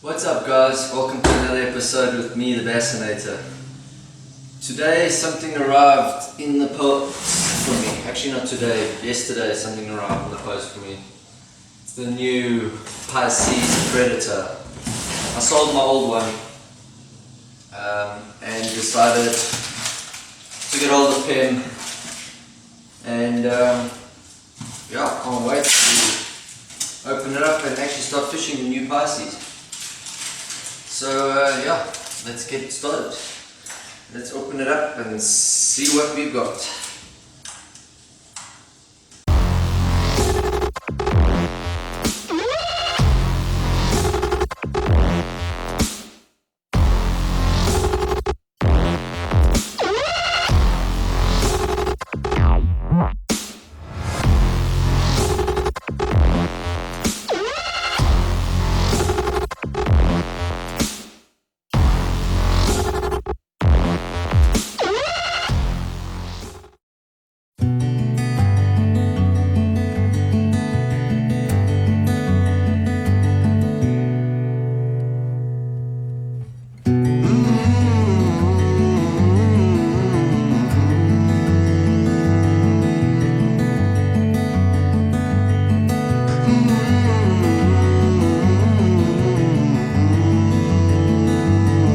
What's up guys, welcome to another episode with me, the Bassanator. Today something arrived in the post for me. Actually not today, yesterday something arrived in the post for me. It's the new Pisces Predator. I sold my old one and decided to get hold of Pem, and yeah, can't wait to open it up and actually start fishing the new Pisces. So yeah, let's get started. Let's open it up and see what we've got.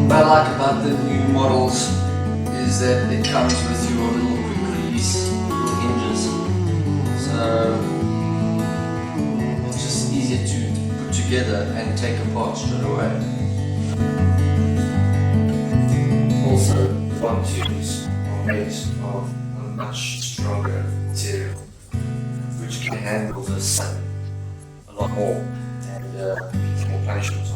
What I like about the new models is that it comes with your little quick release little hinges, so it's just easier to put together and take apart straight away. Also, the pontoons are made of a much stronger material which can handle the sun a lot more and get more punishment on.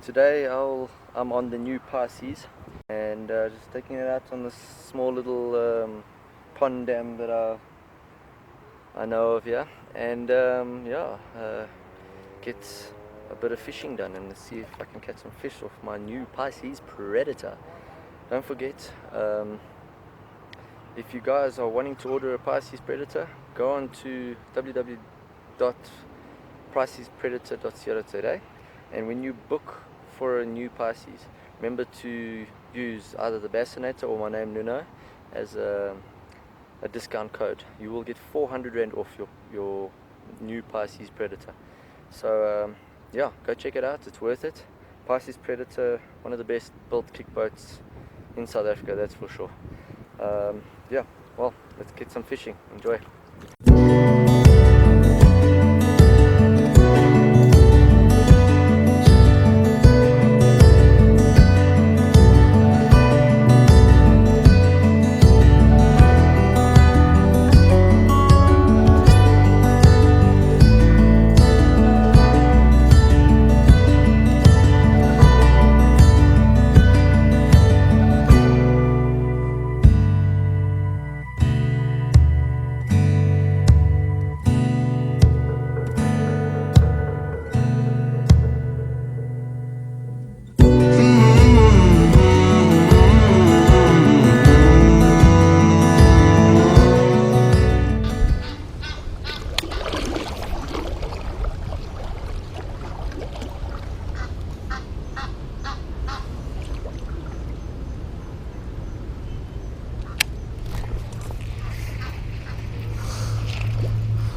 Today I'm on the new Pisces and just taking it out on this small little pond dam that I know of here, and get a bit of fishing done and see if I can catch some fish off my new Pisces Predator. Don't forget, if you guys are wanting to order a Pisces Predator, go on to www.piscespredator.co.za, and when you book for a new Pisces, remember to use either the Bassanator or my name Nuno as a discount code. You will get 400 Rand off your new Pisces Predator. So yeah, go check it out, it's worth it. Pisces Predator, one of the best built kickboats in South Africa, that's for sure. Yeah, well, let's get some fishing. Enjoy.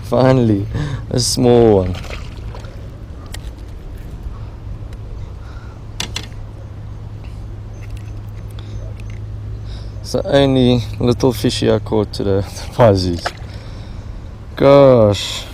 Finally, a small one. It's the only little fishy I caught today, the Pisces. Gosh.